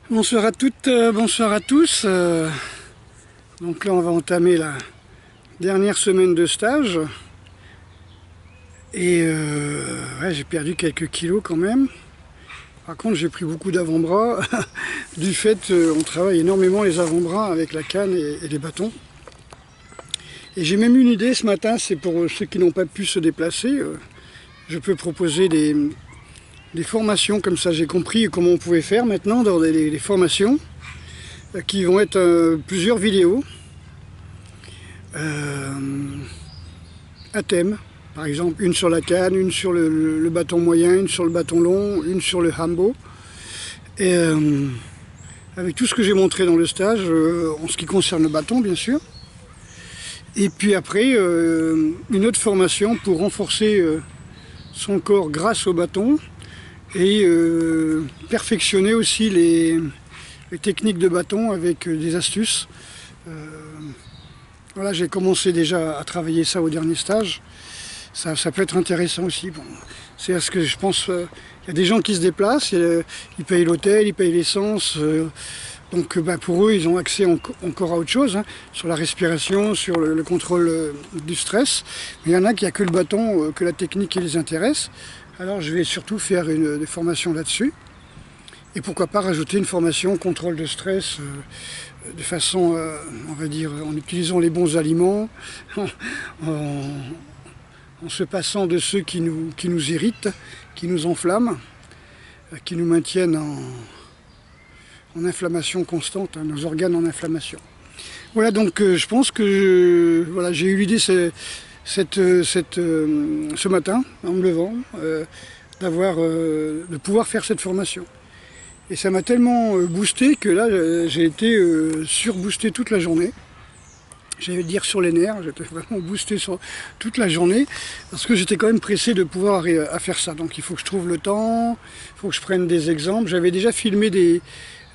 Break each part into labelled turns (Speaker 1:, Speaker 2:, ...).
Speaker 1: Bonsoir à toutes, bonsoir à tous. Donc là, on va entamer la dernière semaine de stage. Et ouais, j'ai perdu quelques kilos quand même. Par contre, j'ai pris beaucoup d'avant-bras. Du fait, on travaille énormément les avant-bras avec la canne et les bâtons. Et j'ai même une idée ce matin, c'est pour ceux qui n'ont pas pu se déplacer. Je peux proposer des formations comme ça. J'ai compris comment on pouvait faire maintenant dans des formations qui vont être plusieurs vidéos à thème. Par exemple, une sur la canne, une sur le bâton moyen, une sur le bâton long, une sur le hambo. Et avec tout ce que j'ai montré dans le stage, en ce qui concerne le bâton bien sûr. Et puis après, une autre formation pour renforcer son corps grâce au bâton et perfectionner aussi les techniques de bâton avec des astuces. Voilà, j'ai commencé déjà à travailler ça au dernier stage. Ça peut être intéressant aussi. Bon, c'est à ce que je pense. Il y a des gens qui se déplacent, ils payent l'hôtel, ils payent l'essence. Donc pour eux, ils ont accès encore à autre chose, hein, sur la respiration, sur le contrôle du stress. Mais il y en a qui n'ont que le bâton, que la technique qui les intéresse. Alors je vais surtout faire des formations là-dessus. Et pourquoi pas rajouter une formation contrôle de stress de façon, on va dire, en utilisant les bons aliments, en se passant de ceux qui nous irritent, qui nous enflamment, qui nous maintiennent en inflammation constante, hein, nos organes en inflammation. Voilà, donc je pense que voilà, j'ai eu l'idée ce matin, en me levant, de pouvoir faire cette formation. Et ça m'a tellement boosté que là, j'ai été surboosté toute la journée. J'allais dire sur les nerfs, j'étais vraiment boosté sur toute la journée, parce que j'étais quand même pressé de pouvoir arriver à faire ça. Donc il faut que je trouve le temps, il faut que je prenne des exemples. J'avais déjà filmé des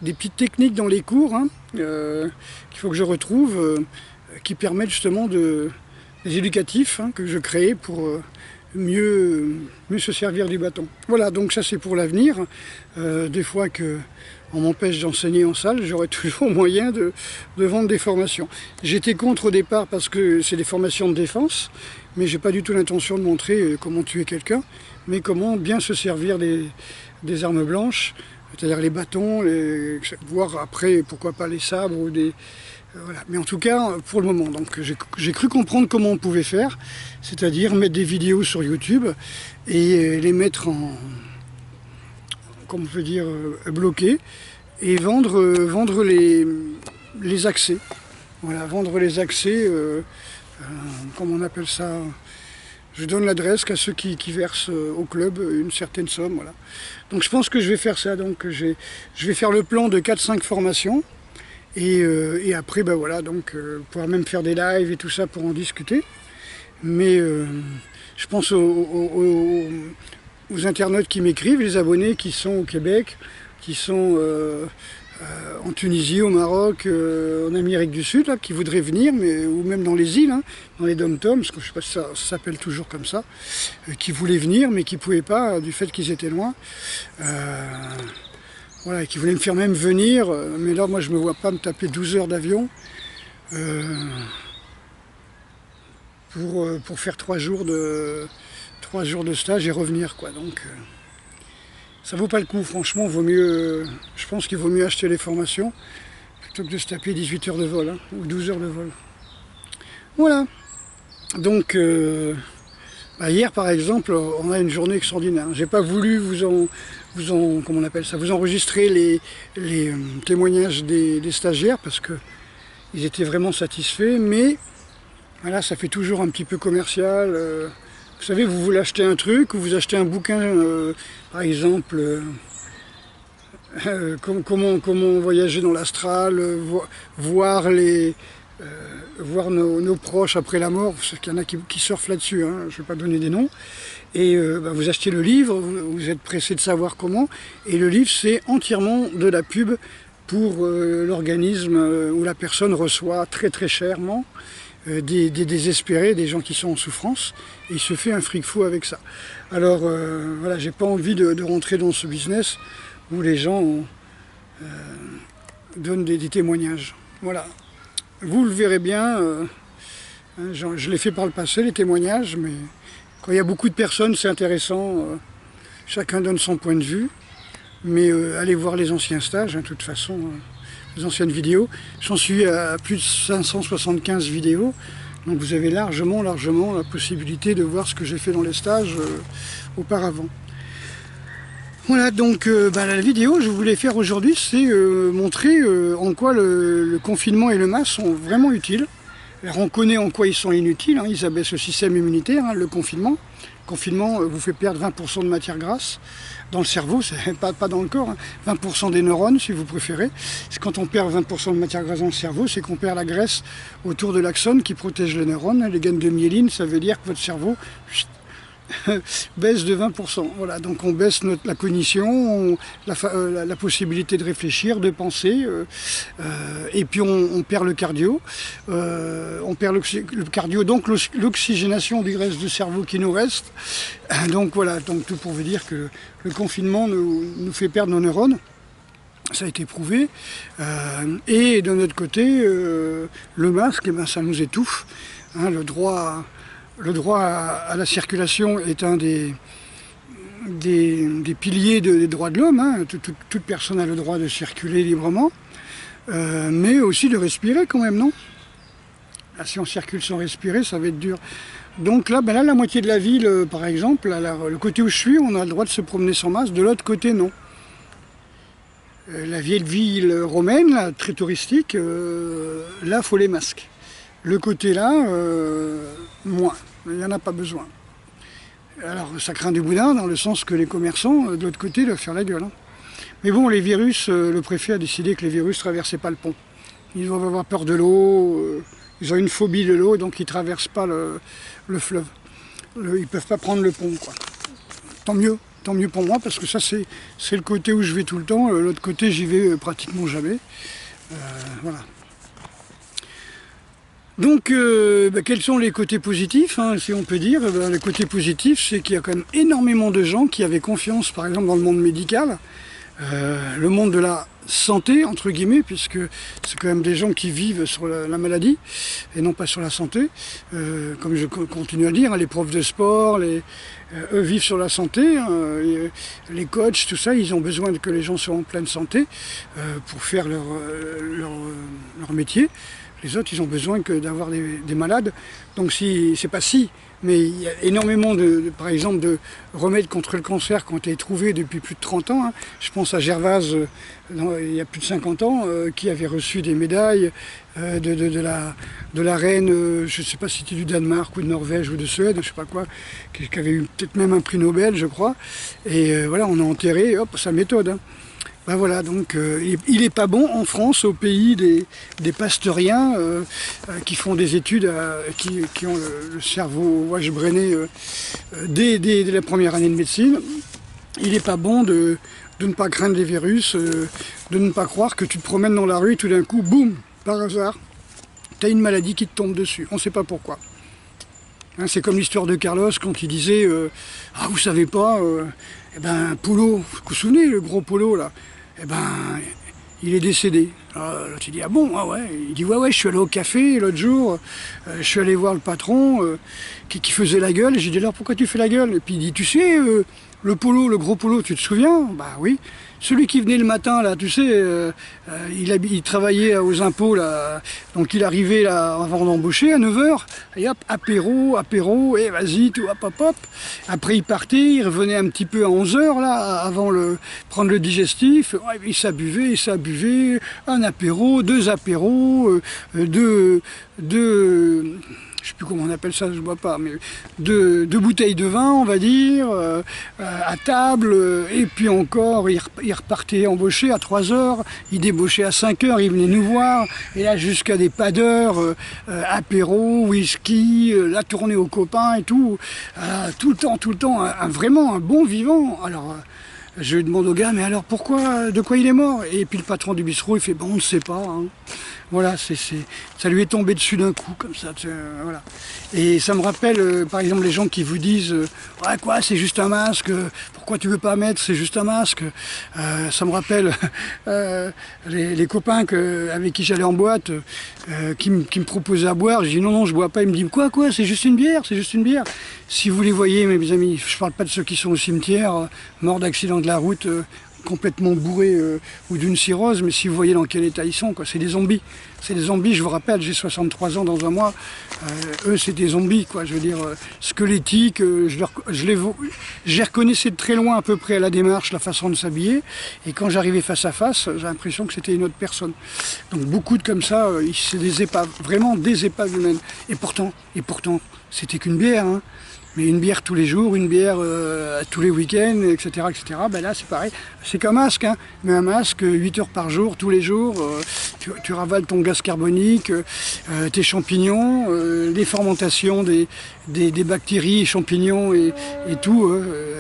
Speaker 1: petites techniques dans les cours, hein, qu'il faut que je retrouve, qui permettent justement des éducatifs, hein, que je crée pour mieux se servir du bâton. Voilà, donc ça c'est pour l'avenir. Des fois que on m'empêche d'enseigner en salle, j'aurai toujours moyen de vendre des formations. J'étais contre au départ parce que c'est des formations de défense, mais j'ai pas du tout l'intention de montrer comment tuer quelqu'un, mais comment bien se servir des armes blanches, c'est-à-dire les bâtons, voire après, pourquoi pas les sabres ou des... Voilà. Mais en tout cas, pour le moment, donc j'ai cru comprendre comment on pouvait faire, c'est-à-dire mettre des vidéos sur YouTube et les mettre comme on peut dire, bloquées et vendre les accès. Voilà, vendre les accès, comment on appelle ça, je donne l'adresse qu'à ceux qui versent au club une certaine somme. Voilà. Donc je pense que je vais faire ça. Donc je vais faire le plan de 4-5 formations. Et après, ben voilà, donc pouvoir même faire des lives et tout ça pour en discuter. Mais je pense aux internautes qui m'écrivent, les abonnés qui sont au Québec, qui sont en Tunisie, au Maroc, en Amérique du Sud, là, qui voudraient venir, ou même dans les îles, hein, dans les dom-toms, parce que je ne sais pas si ça s'appelle toujours comme ça, qui voulaient venir mais qui ne pouvaient pas du fait qu'ils étaient loin. Voilà, qui voulaient me faire même venir, mais là moi je ne me vois pas me taper 12 heures d'avion pour faire 3 jours de stage et revenir, quoi. Donc ça vaut pas le coup, franchement, vaut mieux, je pense qu'il vaut mieux acheter les formations plutôt que de se taper 18 heures de vol, hein, ou 12 heures de vol. Voilà, donc hier par exemple, on a une journée extraordinaire. J'ai pas voulu comment on appelle ça, vous enregistrer les témoignages des stagiaires parce que ils étaient vraiment satisfaits, mais voilà, ça fait toujours un petit peu commercial. Vous savez, vous voulez acheter un truc ou vous achetez un bouquin, par exemple, comment voyager dans l'astral, voir nos proches après la mort, parce qu'il y en a qui surfent là-dessus, hein, je ne vais pas donner des noms. Et vous achetez le livre, vous êtes pressé de savoir comment, et le livre c'est entièrement de la pub pour l'organisme où la personne reçoit très très chèrement des désespérés, des gens qui sont en souffrance, et il se fait un fric fou avec ça. Alors voilà, j'ai pas envie de rentrer dans ce business où les gens donnent des témoignages. Voilà. Vous le verrez bien, je l'ai fait par le passé, les témoignages, mais quand il y a beaucoup de personnes, c'est intéressant. Chacun donne son point de vue. Mais allez voir les anciens stages, de toute façon, les anciennes vidéos. J'en suis à plus de 575 vidéos. Donc vous avez largement la possibilité de voir ce que j'ai fait dans les stages auparavant. Voilà, donc la vidéo que je voulais faire aujourd'hui, c'est montrer en quoi le confinement et le masque sont vraiment utiles. Alors on connaît en quoi ils sont inutiles, hein, ils abaissent le système immunitaire, hein, le confinement. Le confinement vous fait perdre 20% de matière grasse dans le cerveau, c'est pas dans le corps, hein. 20% des neurones si vous préférez. Quand on perd 20% de matière grasse dans le cerveau, c'est qu'on perd la graisse autour de l'axone qui protège les neurones. Les gaines de myéline, ça veut dire que votre cerveau baisse de 20%. Voilà, donc on baisse la cognition, la possibilité de réfléchir, de penser, et puis on perd le cardio. On perd le cardio, donc l'oxygénation du reste du cerveau qui nous reste. Donc voilà, donc tout pour vous dire que le confinement nous fait perdre nos neurones. Ça a été prouvé. Et de notre côté, le masque, ça nous étouffe. Hein, le droit à la circulation est un des piliers des droits de l'homme. Hein. Toute personne a le droit de circuler librement, mais aussi de respirer quand même, non? Là, si on circule sans respirer, ça va être dur. Donc là, la moitié de la ville, par exemple, le côté où je suis, on a le droit de se promener sans masque, de l'autre côté, non. La vieille ville romaine, là, très touristique, là, il faut les masques. Le côté là, moins. Il n'y en a pas besoin. Alors ça craint du boudin dans le sens que les commerçants, de l'autre côté, doivent faire la gueule. Hein. Mais bon, les virus, le préfet a décidé que les virus ne traversaient pas le pont. Ils doivent avoir peur de l'eau, ils ont une phobie de l'eau, donc ils ne traversent pas le fleuve. Ils ne peuvent pas prendre le pont, quoi. Tant mieux pour moi, parce que ça c'est le côté où je vais tout le temps, l'autre côté j'y vais pratiquement jamais. Voilà. Donc, quels sont les côtés positifs, hein, si on peut dire? Les côtés positifs, c'est qu'il y a quand même énormément de gens qui avaient confiance, par exemple, dans le monde médical, le monde de la santé, entre guillemets, puisque c'est quand même des gens qui vivent sur la maladie, et non pas sur la santé. Comme je continue à dire, hein, les profs de sport, eux vivent sur la santé, hein, les coachs, tout ça, ils ont besoin que les gens soient en pleine santé pour faire leur métier. Les autres, ils ont besoin d'avoir des malades. Donc c'est pas si, mais il y a énormément par exemple, de remèdes contre le cancer qui ont été trouvés depuis plus de 30 ans. Hein. Je pense à Gervase, il y a plus de 50 ans, qui avait reçu des médailles de la reine, je ne sais pas si c'était du Danemark ou de Norvège ou de Suède, je ne sais pas quoi, qui avait eu peut-être même un prix Nobel, je crois. Et voilà, on a enterré, hop, sa méthode. Hein. Ben voilà, donc il n'est pas bon en France, au pays des pasteuriens qui font des études, qui ont le cerveau wash-brainé dès la première année de médecine. Il n'est pas bon de ne pas craindre les virus, de ne pas croire que tu te promènes dans la rue et tout d'un coup, boum, par hasard, tu as une maladie qui te tombe dessus. On ne sait pas pourquoi. Hein, c'est comme l'histoire de Carlos quand il disait ah, vous savez pas, Polo, vous vous souvenez, le gros Polo là, il est décédé. Alors, tu dis ah bon, ah ouais. Il dit ouais, je suis allé au café l'autre jour, je suis allé voir le patron qui faisait la gueule, et j'ai dit alors pourquoi tu fais la gueule? Et puis il dit tu sais, le Polo, le gros Polo, tu te souviens? Bah oui. Celui qui venait le matin, là, tu sais, il travaillait aux impôts, là, donc il arrivait là, avant d'embaucher, à 9h, et hop, apéro, et vas-y, tout, hop. Après il partait, il revenait un petit peu à 11h, là, avant prendre le digestif, ouais, il s'abuvait, un apéro, deux apéros, je sais plus comment on appelle ça, je bois pas, mais deux bouteilles de vin, on va dire, à table, et puis encore, il repartait embaucher à 3h, il débauchait à 5h, il venait nous voir, et là jusqu'à des pas d'heure, apéro, whisky, la tournée aux copains et tout, tout le temps, vraiment un bon vivant. Alors, je demande au gars, mais alors pourquoi, de quoi il est mort? Et puis le patron du bistrot, il fait, bon, on ne sait pas. Hein. Voilà, ça lui est tombé dessus d'un coup, comme ça. Voilà. Et ça me rappelle, par exemple, les gens qui vous disent, ouais, quoi, c'est juste un masque, pourquoi tu veux pas mettre, c'est juste un masque. Ça me rappelle les copains avec qui j'allais en boîte, qui me proposaient à boire. Je dis, non, je bois pas. Ils me disent, quoi, c'est juste une bière, c'est juste une bière. Si vous les voyez, mes amis, je parle pas de ceux qui sont au cimetière, morts d'accident de la route, complètement bourrés ou d'une cirrhose, mais si vous voyez dans quel état ils sont, c'est des zombies. C'est des zombies, je vous rappelle, j'ai 63 ans dans un mois, eux c'est des zombies, quoi. Je veux dire, squelettiques, je les reconnaissais de très loin à peu près à la démarche, la façon de s'habiller, et quand j'arrivais face à face, j'ai l'impression que c'était une autre personne. Donc beaucoup de comme ça, c'est des épaves, vraiment des épaves humaines. Et pourtant, c'était qu'une bière, hein. Mais une bière tous les jours, une bière tous les week-ends, etc., etc. Ben là, c'est pareil. C'est qu'un masque, hein. Mais un masque, 8 heures par jour, tous les jours. Tu ravales ton gaz carbonique, tes champignons, les fermentations des bactéries, champignons et tout.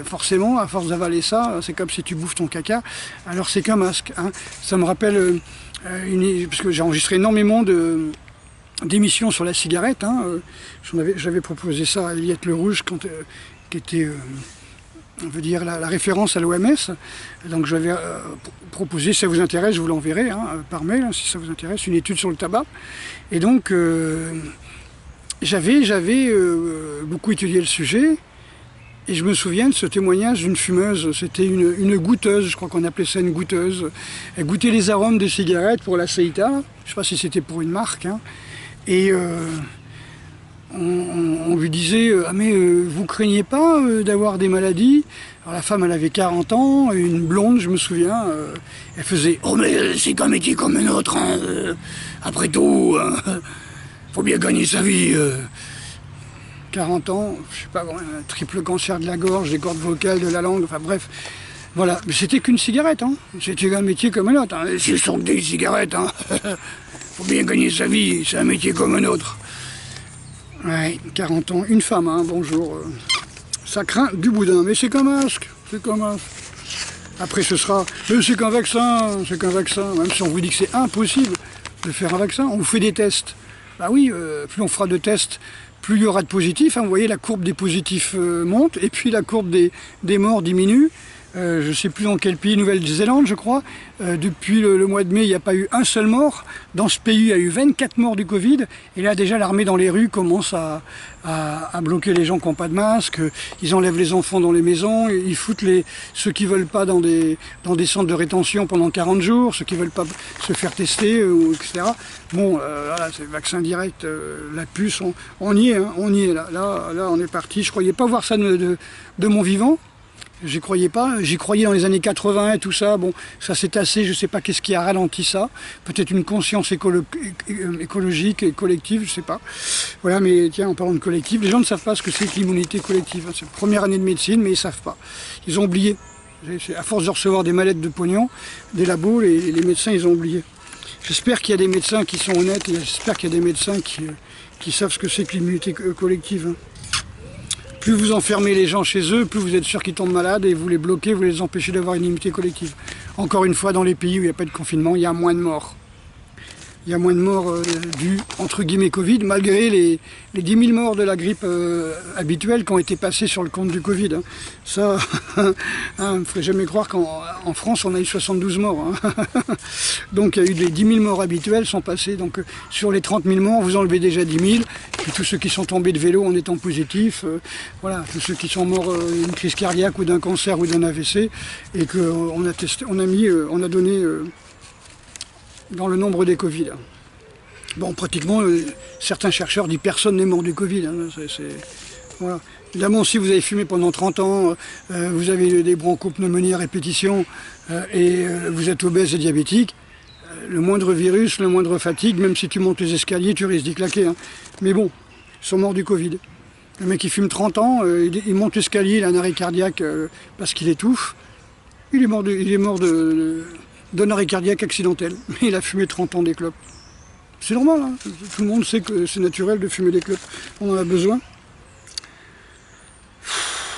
Speaker 1: Forcément, à force d'avaler ça, c'est comme si tu bouffes ton caca. Alors c'est qu'un masque, hein. Ça me rappelle, parce que j'ai enregistré énormément d'émissions sur la cigarette, hein. J'avais proposé ça à Eliette Le Rouge, qui était, on veut dire, la référence à l'OMS. Donc j'avais proposé, si ça vous intéresse, je vous l'enverrai hein, par mail, hein, si ça vous intéresse, une étude sur le tabac. Et donc j'avais beaucoup étudié le sujet. Et je me souviens de ce témoignage d'une fumeuse, c'était une goûteuse, je crois qu'on appelait ça une goûteuse. Elle goûtait les arômes des cigarettes pour la Seita, je ne sais pas si c'était pour une marque, hein. Et on lui disait, ah mais vous craignez pas d'avoir des maladies? Alors la femme, elle avait 40 ans, une blonde, je me souviens, elle faisait, oh mais c'est qu'un métier comme un autre, hein, après tout, faut bien gagner sa vie. 40 ans, je sais pas, un triple cancer de la gorge, des cordes vocales, de la langue, enfin bref. Voilà, mais c'était qu'une cigarette, hein. C'était un métier comme un autre. Hein. Ce sont des cigarettes, hein. Faut bien gagner sa vie, c'est un métier comme un autre. Ouais, 40 ans, une femme, hein, bonjour. Ça craint du boudin, mais c'est qu'un masque, c'est qu'un masque. Après ce sera, c'est qu'un vaccin, même si on vous dit que c'est impossible de faire un vaccin, on vous fait des tests. Bah oui, plus on fera de tests, plus il y aura de positifs. Hein. Vous voyez, la courbe des positifs monte, et puis la courbe des morts diminue. Je ne sais plus dans quel pays, Nouvelle-Zélande je crois, depuis le mois de mai il n'y a pas eu un seul mort. Dans ce pays il y a eu 24 morts du Covid, et là déjà l'armée dans les rues commence à bloquer les gens qui n'ont pas de masque, ils enlèvent les enfants dans les maisons, ils foutent ceux qui ne veulent pas dans des centres de rétention pendant 40 jours, ceux qui ne veulent pas se faire tester, etc. Bon, voilà, c'est vaccin direct, la puce, on y est, hein, on y est là on est parti. Je ne croyais pas voir ça de mon vivant. J'y croyais pas, j'y croyais dans les années 80 et tout ça, bon, ça s'est tassé, je ne sais pas qu'est-ce qui a ralenti ça, peut-être une conscience écologique et collective, je ne sais pas. Voilà, mais tiens, en parlant de collectif, les gens ne savent pas ce que c'est que l'immunité collective, c'est la première année de médecine, mais ils ne savent pas. Ils ont oublié, à force de recevoir des mallettes de pognon, des labos, les médecins, ils ont oublié. J'espère qu'il y a des médecins qui sont honnêtes, et j'espère qu'il y a des médecins qui savent ce que c'est que l'immunité collective. Hein. Plus vous enfermez les gens chez eux, plus vous êtes sûr qu'ils tombent malades et vous les bloquez, vous les empêchez d'avoir une immunité collective. Encore une fois, dans les pays où il n'y a pas de confinement, il y a moins de morts. Il y a moins de morts dus, entre guillemets, Covid, malgré les 10 000 morts de la grippe habituelle qui ont été passés sur le compte du Covid. Hein. Ça, hein, il ne faudrait jamais croire qu'en France, on a eu 72 morts. Hein. Donc, il y a eu les 10 000 morts habituelles sont passées. Donc, sur les 30 000 morts, vous enlevez déjà 10 000. Puis tous ceux qui sont tombés de vélo en étant positifs, voilà, tous ceux qui sont morts d'une crise cardiaque ou d'un cancer ou d'un AVC, et qu'on a testé, on a donné dans le nombre des Covid. Bon, pratiquement, certains chercheurs disent personne n'est mort du Covid. Hein, voilà. Évidemment, si vous avez fumé pendant 30 ans, vous avez des bronchopneumonies à répétition et vous êtes obèse et diabétique, le moindre virus, le moindre fatigue, même si tu montes les escaliers, tu risques d'y claquer. Hein. Mais bon, ils sont morts du Covid. Le mec qui fume 30 ans, il monte l'escalier, il a un arrêt cardiaque parce qu'il étouffe. Il est mort d'un arrêt cardiaque accidentel. Mais il a fumé 30 ans des clopes. C'est normal, hein. Tout le monde sait que c'est naturel de fumer des clopes. On en a besoin.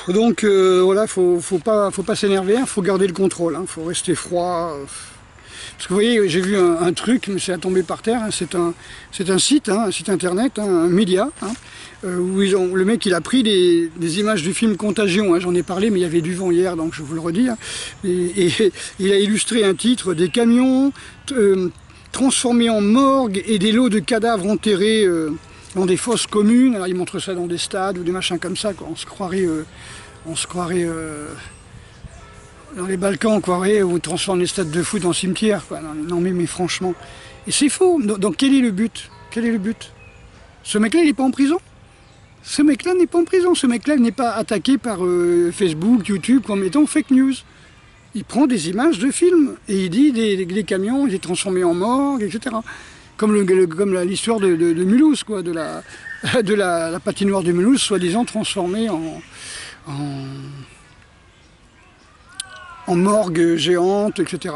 Speaker 1: Donc voilà, faut pas s'énerver, faut garder le contrôle, faut rester froid. Parce que vous voyez, j'ai vu un truc, mais c'est tombé par terre, c'est un site internet, un média, où le mec il a pris des images du film Contagion, j'en ai parlé, mais il y avait du vent hier, donc je vous le redis, et il a illustré un titre, des camions transformés en morgue et des lots de cadavres enterrés dans des fosses communes. Alors il montre ça dans des stades ou des machins comme ça, quoi. On se croirait dans les Balkans, quoi, où on transforme les stades de foot en cimetière, quoi. Non mais franchement, et c'est faux. Donc quel est le but? Quel est le but? Ce mec-là, il n'est pas en prison. Ce mec-là n'est pas en prison. Ce mec-là n'est pas attaqué par Facebook, YouTube comme étant fake news. Il prend des images de films et il dit des camions, il est transformé en morgue, etc. Comme l'histoire de Mulhouse, quoi, de la patinoire de Mulhouse, soi-disant transformée en morgue géante, etc.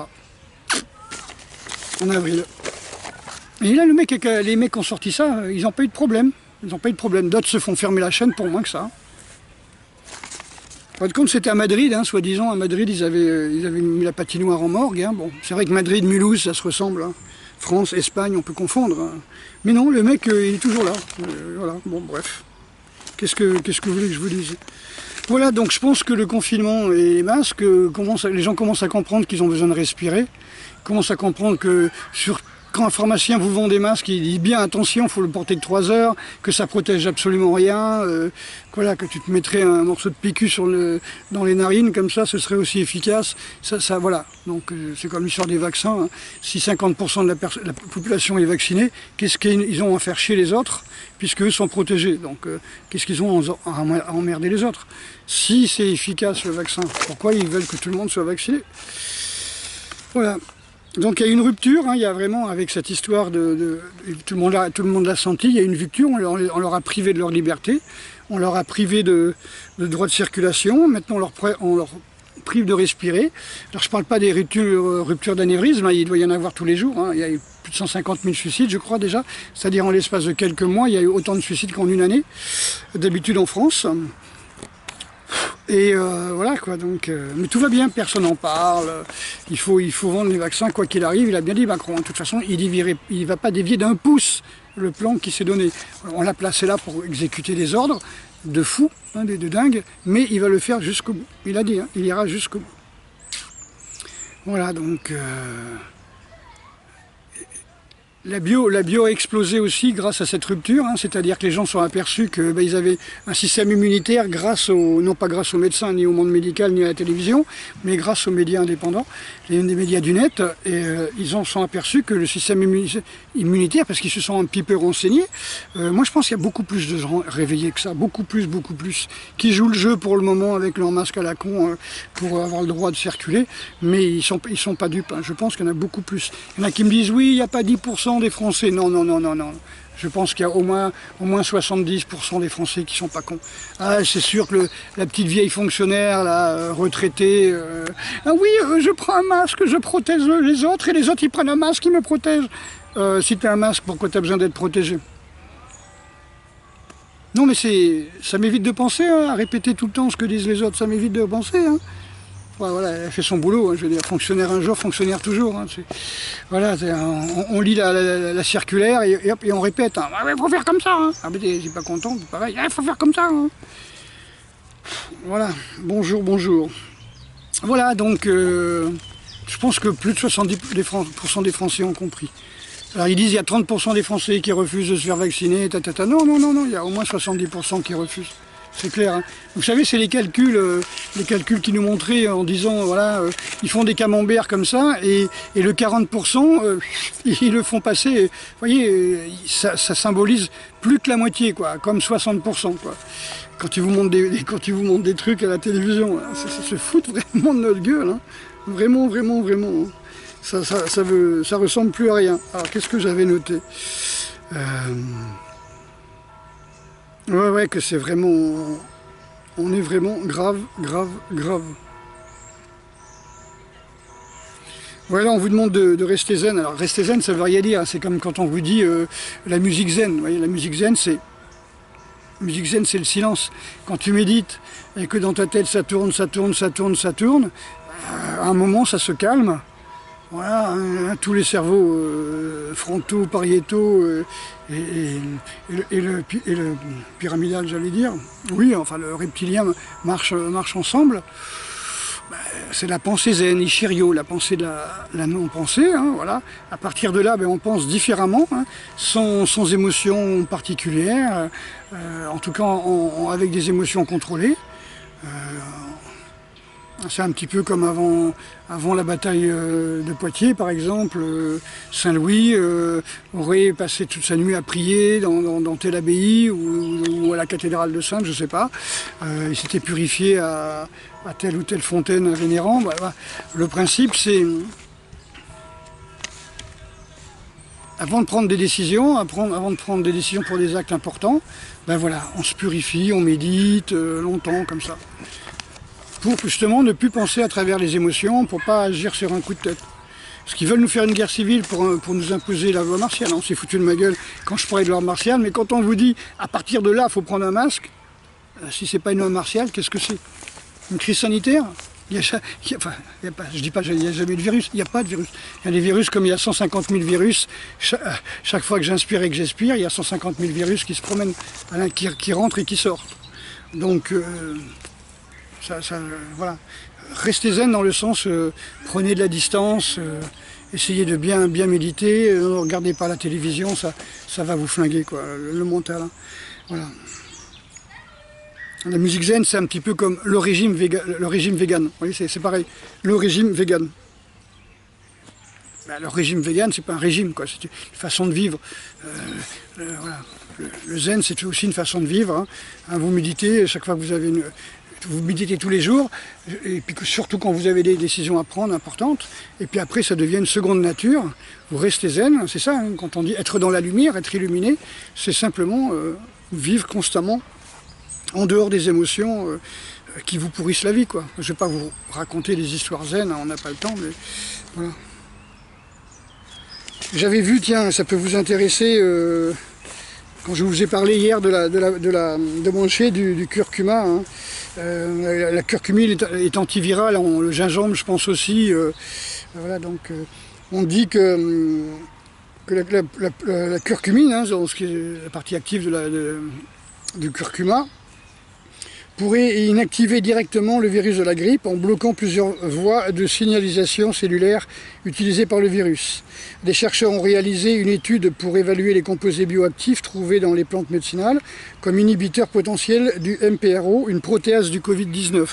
Speaker 1: En avril. Et là, les mecs qui ont sorti ça, ils n'ont pas eu de problème. Ils n'ont pas eu de problème. D'autres se font fermer la chaîne pour moins que ça. Par contre, c'était à Madrid, soi-disant. À Madrid, ils avaient mis la patinoire en morgue. Bon, c'est vrai que Madrid, Mulhouse, ça se ressemble. France, Espagne, on peut confondre. Mais non, le mec, il est toujours là. Voilà, bon, bref. Qu'est-ce que vous voulez que je vous dise? Voilà, donc je pense que le confinement et les masques, les gens commencent à comprendre qu'ils ont besoin de respirer. Ils commencent à comprendre que quand un pharmacien vous vend des masques, il dit bien attention, il faut le porter que 3 heures, que ça protège absolument rien, voilà, que tu te mettrais un morceau de PQ dans les narines, comme ça, ce serait aussi efficace. Voilà. Donc c'est comme l'histoire des vaccins. Si 50% de la population est vaccinée, qu'est-ce qu'ils ont à faire chier les autres, puisque eux sont protégés. Donc qu'est-ce qu'ils ont à emmerder les autres? Si c'est efficace le vaccin, pourquoi ils veulent que tout le monde soit vacciné? Voilà. Donc il y a une rupture, il y a vraiment, avec cette histoire tout le monde l'a senti, il y a une rupture, on leur a privé de leur liberté, on leur a privé de droit de circulation, maintenant on leur prive de respirer. Alors je ne parle pas des ruptures d'anévrisme, il doit y en avoir tous les jours, il y a eu plus de 150 000 suicides je crois déjà, c'est-à-dire en l'espace de quelques mois, il y a eu autant de suicides qu'en une année, d'habitude en France. Et voilà quoi, donc, mais tout va bien, personne n'en parle, il faut vendre les vaccins quoi qu'il arrive, il a bien dit Macron, de toute façon il ne va pas dévier d'un pouce le plan qui s'est donné. On l'a placé là pour exécuter des ordres de fous, de dingues, mais il va le faire jusqu'au bout, il a dit, il ira jusqu'au bout. Voilà, donc la bio a explosé aussi grâce à cette rupture, c'est-à-dire que les gens sont aperçus qu'ils avaient un système immunitaire non pas grâce aux médecins, ni au monde médical, ni à la télévision, mais grâce aux médias indépendants, des médias du net, et ils en sont aperçus que le système immunitaire, parce qu'ils se sont un petit peu renseignés, moi je pense qu'il y a beaucoup plus de gens réveillés que ça, beaucoup plus, qui jouent le jeu pour le moment avec leur masque à la con pour avoir le droit de circuler, mais ils sont pas dupes, je pense qu'il y en a beaucoup plus. Il y en a qui me disent oui, il n'y a pas 10% des Français, non. Je pense qu'il y a au moins 70% des Français qui sont pas cons. Ah, c'est sûr que la petite vieille fonctionnaire, là, retraitée, ah oui, je prends un masque, je protège les autres, et les autres ils prennent un masque, ils me protègent. Si tu as un masque, pourquoi tu as besoin d'être protégé? Non mais ça m'évite de penser, à répéter tout le temps ce que disent les autres, ça m'évite de penser. Voilà, elle fait son boulot, je veux dire, fonctionnaire un jour, fonctionnaire toujours. Voilà, on lit la circulaire et hop, et on répète. Il faut faire comme ça. Ah mais t'es pas content, pareil, il faut faire comme ça. Voilà, bonjour. Voilà, donc je pense que plus de 70% des Français ont compris. Alors ils disent il y a 30% des Français qui refusent de se faire vacciner, Non, il y a au moins 70% qui refusent. C'est clair. Vous savez, c'est les calculs qu'ils nous montraient en disant, voilà, ils font des camemberts comme ça, et le 40%, ils le font passer. Vous voyez, ça symbolise plus que la moitié, quoi, comme 60%, quoi. Quand ils vous montrent des trucs à la télévision, ça se fout vraiment de notre gueule, Vraiment. Ça ressemble plus à rien. Alors, qu'est-ce que j'avais noté? Ouais, que c'est vraiment... On est vraiment grave. Voilà, on vous demande de rester zen. Alors, rester zen, ça veut rien dire. C'est comme quand on vous dit la musique zen. Vous voyez, la musique zen, c'est Musique zen, c'est le silence. Quand tu médites et que dans ta tête ça tourne, ça tourne, ça tourne, ça tourne, à un moment ça se calme. Voilà, tous les cerveaux frontaux, pariétaux et le pyramidal, j'allais dire. Oui, enfin le reptilien marche ensemble. C'est la pensée zen, Ishiryo, la pensée de la non-pensée. Hein, voilà. À partir de là, on pense différemment, hein, sans émotions particulières, en tout cas avec des émotions contrôlées. C'est un petit peu comme avant la bataille de Poitiers, par exemple. Saint-Louis aurait passé toute sa nuit à prier dans telle abbaye ou à la cathédrale de Saintes, je ne sais pas. Il s'était purifié à telle ou telle fontaine vénérant. Voilà. Le principe, c'est, avant de prendre des décisions, avant de prendre des décisions pour des actes importants, voilà, on se purifie, on médite longtemps comme ça. Pour justement ne plus penser à travers les émotions, pour ne pas agir sur un coup de tête. Parce qu'ils veulent nous faire une guerre civile pour nous imposer la loi martiale. On s'est foutu de ma gueule quand je parlais de loi martiale, mais quand on vous dit, à partir de là, il faut prendre un masque, si c'est pas une loi martiale, qu'est-ce que c'est? Une crise sanitaire? Je dis pas qu'il n'y a jamais de virus, il n'y a pas de virus. Il y a des virus comme il y a 150 000 virus. Chaque fois que j'inspire et que j'expire, il y a 150 000 virus qui se promènent, qui rentrent et qui sortent. Donc, voilà. Restez zen dans le sens, prenez de la distance, essayez de bien méditer, ne regardez pas la télévision, ça va vous flinguer, quoi, le mental. Hein. Voilà. La musique zen, c'est un petit peu comme le régime vegan. Vous voyez, c'est pareil, le régime vegan. Le régime vegan, c'est pas un régime, quoi, c'est une façon de vivre. Voilà. Le zen, c'est aussi une façon de vivre. Hein. Vous méditez chaque fois que vous méditez tous les jours, et puis surtout quand vous avez des décisions à prendre importantes, et puis après ça devient une seconde nature, vous restez zen, c'est ça, hein, quand on dit être dans la lumière, être illuminé, c'est simplement vivre constamment en dehors des émotions qui vous pourrissent la vie, quoi. Je ne vais pas vous raconter des histoires zen, hein, on n'a pas le temps, mais voilà. J'avais vu, tiens, ça peut vous intéresser, quand je vous ai parlé hier de mon chai du curcuma, hein. La curcumine est antivirale, le gingembre je pense aussi, voilà, donc on dit que la curcumine, hein, ce qui est la partie active du curcuma, pourrait inactiver directement le virus de la grippe en bloquant plusieurs voies de signalisation cellulaire utilisées par le virus. Des chercheurs ont réalisé une étude pour évaluer les composés bioactifs trouvés dans les plantes médicinales comme inhibiteurs potentiels du MPRO, une protéase du Covid-19,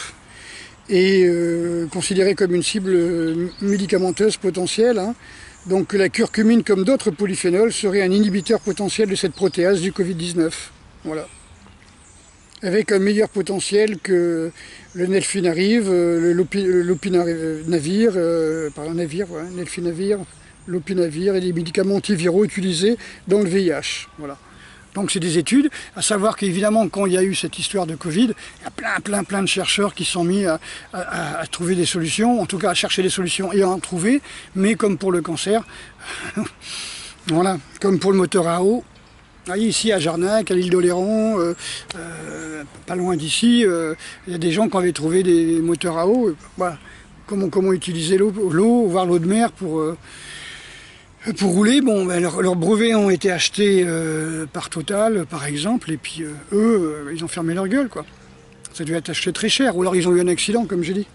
Speaker 1: et considérée comme une cible médicamenteuse potentielle. Hein. Donc la curcumine, comme d'autres polyphénols, serait un inhibiteur potentiel de cette protéase du Covid-19. Voilà. Avec un meilleur potentiel que le nelfinavir, lopinavir et les médicaments antiviraux utilisés dans le VIH. Voilà. Donc c'est des études, à savoir qu'évidemment quand il y a eu cette histoire de Covid, il y a plein de chercheurs qui se sont mis à trouver des solutions, en tout cas à chercher des solutions et à en trouver, mais comme pour le cancer, voilà, comme pour le moteur à eau. Ici à Jarnac, à l'île d'Oléron, pas loin d'ici, il y a des gens qui avaient trouvé des moteurs à eau. Voilà. Comment utiliser l'eau, voire l'eau de mer pour rouler. Bon, leurs brevets ont été achetés par Total, par exemple, et puis eux, ils ont fermé leur gueule, quoi. Ça devait être acheté très cher, ou alors ils ont eu un accident, comme j'ai dit.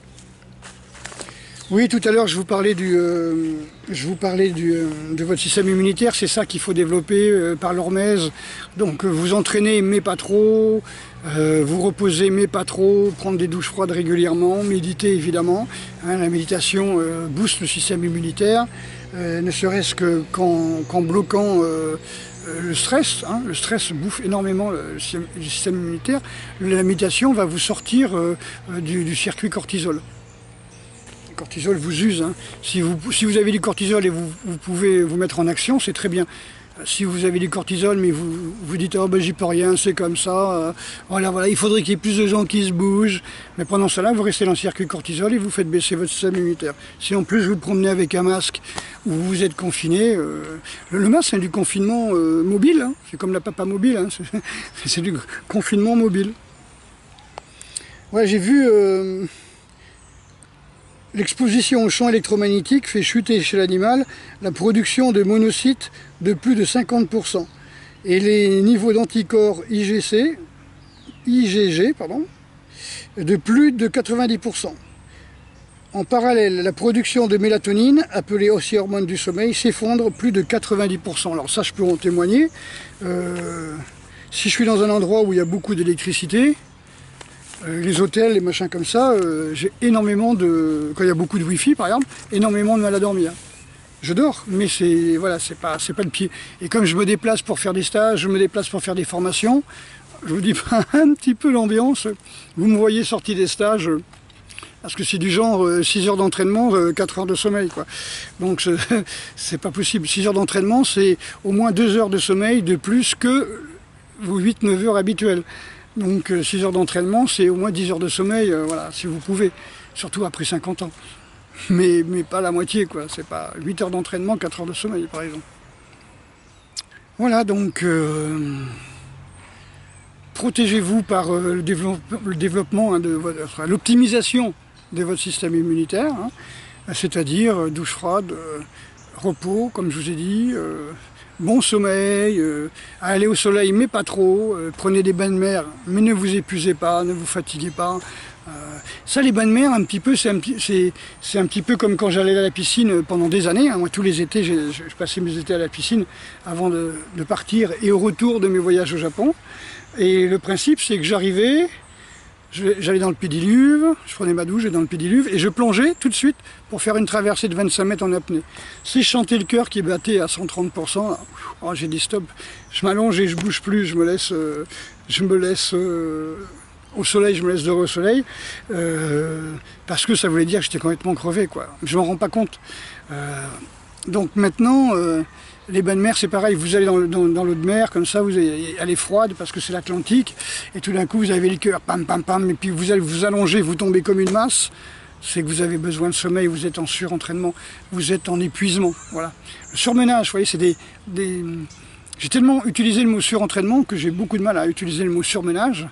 Speaker 1: Oui, tout à l'heure, je vous parlais de votre système immunitaire. C'est ça qu'il faut développer par l'hormèse. Donc, vous entraînez, mais pas trop. Vous reposez, mais pas trop. Prendre des douches froides régulièrement. Méditer, évidemment. Hein, la méditation booste le système immunitaire. Ne serait-ce qu'en bloquant le stress. Hein, le stress bouffe énormément le système immunitaire. La méditation va vous sortir du circuit cortisol. Le cortisol vous use. Hein. Si vous avez du cortisol et vous pouvez vous mettre en action, c'est très bien. Si vous avez du cortisol, mais vous dites oh, ben, j'y peux rien, c'est comme ça, voilà, il faudrait qu'il y ait plus de gens qui se bougent. Mais pendant cela, vous restez dans le circuit cortisol et vous faites baisser votre système immunitaire. Si en plus vous promenez avec un masque ou vous êtes confiné, le masque c'est du confinement mobile, hein. C'est comme la papa mobile, hein. C'est du confinement mobile. Ouais, j'ai vu l'exposition aux champs électromagnétiques fait chuter chez l'animal la production de monocytes de plus de 50% et les niveaux d'anticorps IgG de plus de 90%. En parallèle, la production de mélatonine, appelée aussi hormone du sommeil, s'effondre plus de 90%. Alors ça, je peux en témoigner. Si je suis dans un endroit où il y a beaucoup d'électricité, les hôtels, les machins comme ça, j'ai énormément de... Quand il y a beaucoup de wifi par exemple, énormément de mal à dormir. Je dors, mais c'est voilà, c'est pas le pied. Et comme je me déplace pour faire des stages, je me déplace pour faire des formations, je vous dis un petit peu l'ambiance. Vous me voyez sorti des stages, parce que c'est du genre 6 heures d'entraînement, 4 heures de sommeil, quoi. Donc c'est pas possible. 6 heures d'entraînement, c'est au moins 2 heures de sommeil de plus que vos 8-9 heures habituelles. Donc 6 heures d'entraînement, c'est au moins 10 heures de sommeil, voilà, si vous pouvez, surtout après 50 ans. Mais pas la moitié, quoi. C'est pas 8 heures d'entraînement, 4 heures de sommeil, par exemple. Voilà, donc protégez-vous par le développement hein, l'optimisation de votre système immunitaire, hein, c'est-à-dire douche froide, repos, comme je vous ai dit, bon sommeil, aller au soleil mais pas trop, prenez des bains de mer mais ne vous épuisez pas, ne vous fatiguez pas. Ça, les bains de mer, un petit peu, c'est un petit peu comme quand j'allais à la piscine pendant des années, hein. Moi tous les étés, je passais mes étés à la piscine avant de partir et au retour de mes voyages au Japon. Et le principe, c'est que j'arrivais, j'allais dans le pédiluve, je prenais ma douche, j'allais dans le pédiluve et je plongeais tout de suite pour faire une traversée de 25 mètres en apnée. Si je sentais le cœur qui battait à 130%, oh, j'ai dit stop, je m'allonge et je bouge plus, je me laisse au soleil, je me laisse dormir au soleil, parce que ça voulait dire que j'étais complètement crevé, quoi. Je m'en rends pas compte. Donc maintenant, les bains de mer, c'est pareil, vous allez dans l'eau de mer, comme ça, elle est froide parce que c'est l'Atlantique, et tout d'un coup vous avez le cœur, pam, pam, pam, et puis vous allez vous allonger, vous tombez comme une masse, c'est que vous avez besoin de sommeil, vous êtes en surentraînement, vous êtes en épuisement, voilà. Le surmenage, vous voyez, c'est j'ai tellement utilisé le mot surentraînement que j'ai beaucoup de mal à utiliser le mot surmenage,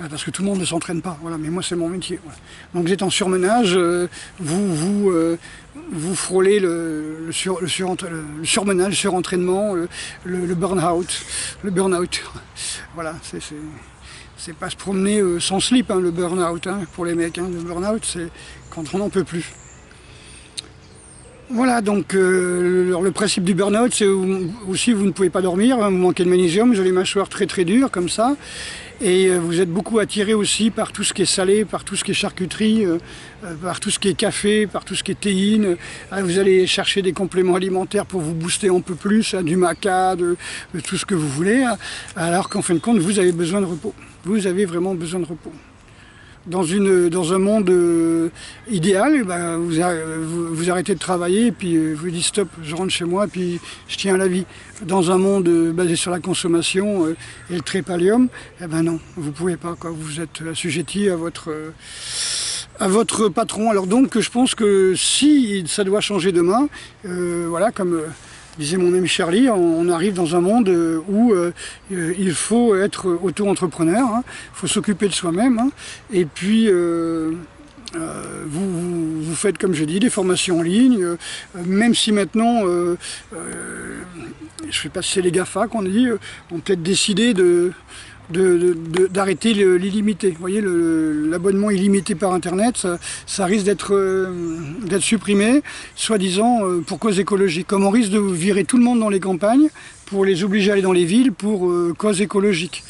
Speaker 1: parce que tout le monde ne s'entraîne pas, voilà, mais moi c'est mon métier. Voilà. Donc vous êtes en surmenage, vous frôlez le surmenage, le surentraînement, le burn-out. Voilà, c'est pas se promener sans slip, hein, le burn-out, hein, pour les mecs. Hein, le burn-out, c'est quand on n'en peut plus. Voilà, donc le principe du burn-out, c'est aussi vous ne pouvez pas dormir, hein, vous manquez de magnésium, vous avez les mâchoires très très dures comme ça, et vous êtes beaucoup attiré aussi par tout ce qui est salé, par tout ce qui est charcuterie, par tout ce qui est café, par tout ce qui est théine. Vous allez chercher des compléments alimentaires pour vous booster un peu plus, hein, du maca, de tout ce que vous voulez, hein, alors qu'en fin de compte, vous avez besoin de repos. Vous avez vraiment besoin de repos. Dans un monde idéal, eh ben, vous arrêtez de travailler et puis vous dites stop, je rentre chez moi et puis je tiens à la vie. Dans un monde basé sur la consommation et le trépalium, eh ben non, vous pouvez pas, quoi. Vous êtes assujetti à votre patron. Alors donc je pense que si ça doit changer demain, voilà, comme disait mon ami Charlie, on arrive dans un monde où il faut être auto-entrepreneur, hein, il faut s'occuper de soi-même, hein, et puis vous faites, comme je dis, des formations en ligne, même si maintenant, je ne sais pas si c'est les GAFA qu'on dit, ont peut-être décidé d'arrêter l'illimité. Vous voyez, l'abonnement illimité par Internet, ça risque d'être supprimé, soi-disant pour cause écologique. Comme on risque de virer tout le monde dans les campagnes pour les obliger à aller dans les villes pour cause écologique.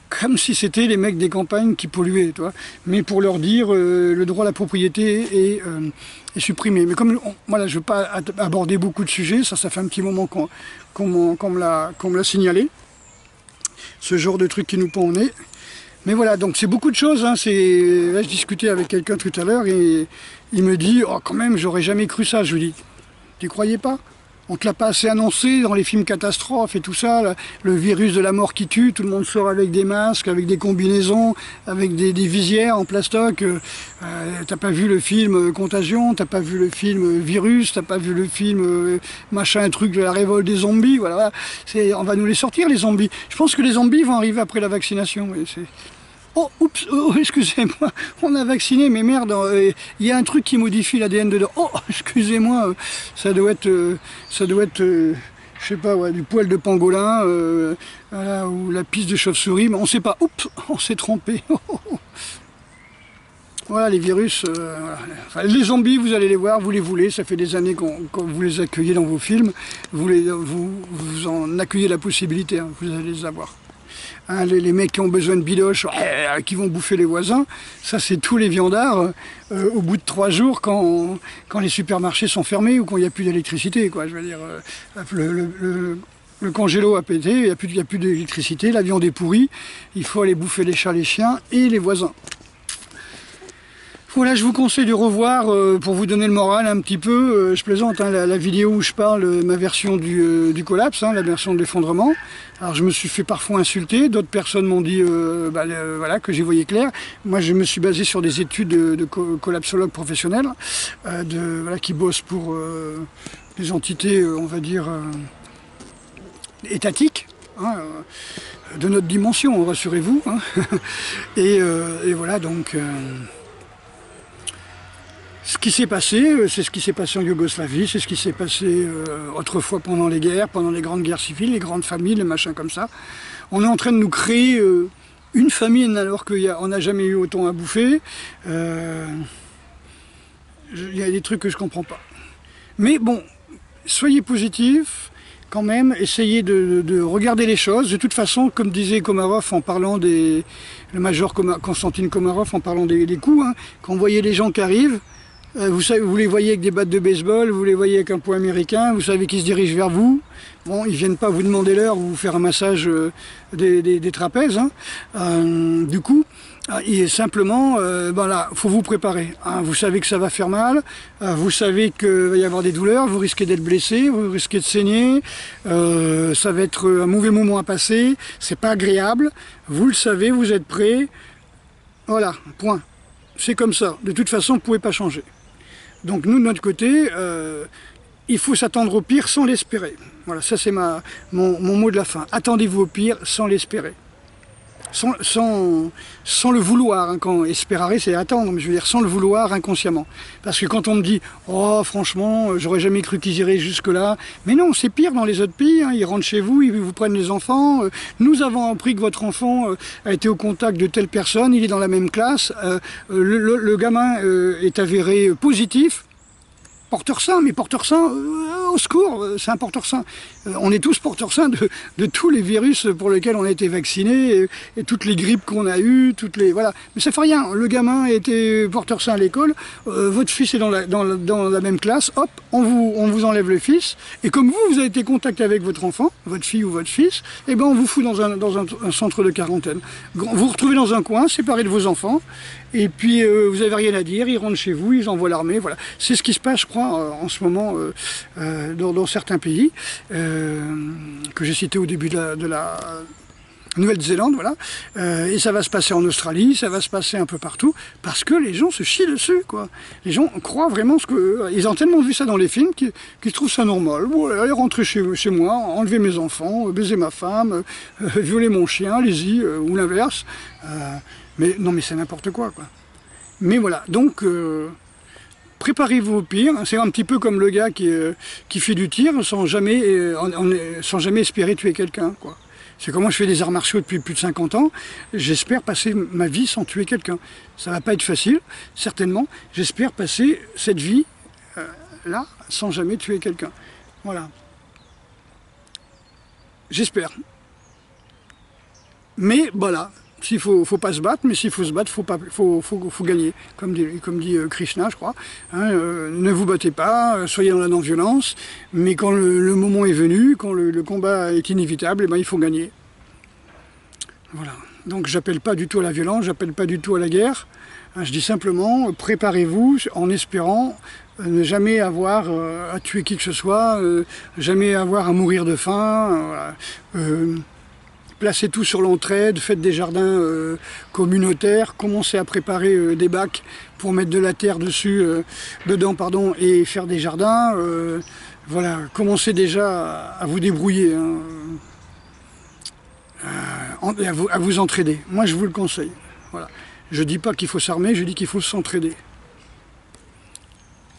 Speaker 1: Comme si c'était les mecs des campagnes qui polluaient, tu vois. Mais pour leur dire le droit à la propriété est supprimé. Mais comme voilà, je ne veux pas aborder beaucoup de sujets, ça fait un petit moment qu'on me l'a signalé. Ce genre de truc qui nous pend au nez. Mais voilà, donc c'est beaucoup de choses. Hein. Là, je discutais avec quelqu'un tout à l'heure et il me dit « Oh, quand même, j'aurais jamais cru ça. » Je lui dis « Tu croyais pas ?» On te l'a pas assez annoncé dans les films catastrophes et tout ça, là, le virus de la mort qui tue, tout le monde sort avec des masques, avec des combinaisons, avec des visières en plastoc. T'as pas vu le film Contagion, t'as pas vu le film Virus, t'as pas vu le film machin truc de la révolte des zombies, voilà. On va nous les sortir les zombies. Je pense que les zombies vont arriver après la vaccination. Oh, oups, oh, excusez-moi, on a vacciné, mais merde, il y a un truc qui modifie l'ADN dedans. Oh, excusez-moi, ça doit être, je sais pas, ouais, du poil de pangolin, voilà, ou la pisse de chauve-souris, mais on sait pas. Oups, on s'est trompé. Voilà, les virus, voilà. Enfin, les zombies, vous allez les voir, vous les voulez, ça fait des années qu'on vous les accueillez dans vos films, vous en accueillez la possibilité, hein, vous allez les avoir. Hein, les mecs qui ont besoin de bidoches, qui vont bouffer les voisins, ça c'est tous les viandards au bout de 3 jours quand les supermarchés sont fermés ou quand il n'y a plus d'électricité, quoi. Je veux dire, le congélo a pété, il n'y a plus d'électricité, la viande est pourrie, il faut aller bouffer les chats, les chiens et les voisins. Voilà, je vous conseille de revoir pour vous donner le moral un petit peu. Je plaisante, hein, la vidéo où je parle, ma version du collapse, hein, la version de l'effondrement. Alors je me suis fait parfois insulter, d'autres personnes m'ont dit voilà, que j'y voyais clair. Moi je me suis basé sur des études de collapsologues professionnels voilà, qui bossent pour des entités, on va dire, étatiques. Hein, de notre dimension, rassurez-vous. Hein. Et voilà donc... Ce qui s'est passé, c'est ce qui s'est passé en Yougoslavie, c'est ce qui s'est passé autrefois pendant les guerres, pendant les grandes guerres civiles, les grandes familles, les machins comme ça. On est en train de nous créer une famine alors qu'on n'a jamais eu autant à bouffer. Il y a des trucs que je ne comprends pas. Mais bon, soyez positifs quand même, essayez de regarder les choses. De toute façon, comme disait Komarov en parlant le major Konstantin Komarov en parlant des coups, hein, quand vous voyez les gens qui arrivent, vous les voyez avec des battes de baseball, vous les voyez avec un poing américain, vous savez qu'ils se dirigent vers vous. Bon, ils ne viennent pas vous demander l'heure ou vous faire un massage des trapèzes. Hein. Du coup, et simplement, là, faut vous préparer. Hein. Vous savez que ça va faire mal, vous savez qu'il va y avoir des douleurs, vous risquez d'être blessé, vous risquez de saigner, ça va être un mauvais moment à passer, c'est pas agréable, vous le savez, vous êtes prêts. Voilà, point. C'est comme ça. De toute façon, vous ne pouvez pas changer. Donc nous, de notre côté, il faut s'attendre au pire sans l'espérer. Voilà, ça c'est mon mot de la fin. Attendez-vous au pire sans l'espérer. Sans le vouloir, hein, quand espérer c'est attendre, mais je veux dire sans le vouloir inconsciemment. Parce que quand on me dit « Oh franchement, j'aurais jamais cru qu'ils iraient jusque là », mais non, c'est pire dans les autres pays, hein, ils rentrent chez vous, ils vous prennent les enfants, nous avons appris que votre enfant a été au contact de telle personne, il est dans la même classe, le gamin est avéré positif, porteur sain, mais porteur sain, au secours, c'est un porteur sain. On est tous porteurs sains de tous les virus pour lesquels on a été vaccinés, et toutes les grippes qu'on a eues, voilà. Mais ça fait rien, le gamin a été porteur sain à l'école, votre fils est dans la même classe, hop, on vous enlève le fils, et comme vous avez été en contact avec votre enfant, votre fille ou votre fils, eh ben on vous fout dans un centre de quarantaine. Vous vous retrouvez dans un coin, séparé de vos enfants, et puis vous n'avez rien à dire, ils rentrent chez vous, ils envoient l'armée, voilà. C'est ce qui se passe, je crois, en ce moment dans certains pays que j'ai cités au début de la Nouvelle-Zélande, voilà. Et ça va se passer en Australie, ça va se passer un peu partout, parce que les gens se chient dessus, quoi. Les gens croient vraiment ils ont tellement vu ça dans les films qu'ils trouvent ça normal. Bon, allez rentrer chez moi, enlever mes enfants, baiser ma femme, violer mon chien, allez-y, ou l'inverse. Mais non, mais c'est n'importe quoi. Mais voilà, donc préparez-vous au pire. C'est un petit peu comme le gars qui fait du tir sans jamais espérer tuer quelqu'un, quoi. C'est comme moi, je fais des arts martiaux depuis plus de 50 ans, j'espère passer ma vie sans tuer quelqu'un. Ça va pas être facile, certainement. J'espère passer cette vie là sans jamais tuer quelqu'un. Voilà. J'espère. Mais voilà. S'il faut pas se battre, mais s'il faut se battre, faut gagner, comme dit Krishna, je crois. Hein, ne vous battez pas, soyez dans la non-violence, mais quand le moment est venu, quand le combat est inévitable, eh ben, il faut gagner. Voilà. Donc j'appelle pas du tout à la violence, j'appelle pas du tout à la guerre. Hein, je dis simplement, préparez-vous en espérant ne jamais avoir à tuer qui que ce soit, jamais avoir à mourir de faim, voilà. Placez tout sur l'entraide, faites des jardins communautaires, commencez à préparer des bacs pour mettre de la terre dedans et faire des jardins. Voilà, commencez déjà à vous débrouiller, hein, à vous entraider. Moi, je vous le conseille. Voilà. Je ne dis pas qu'il faut s'armer, je dis qu'il faut s'entraider.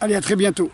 Speaker 1: Allez, à très bientôt.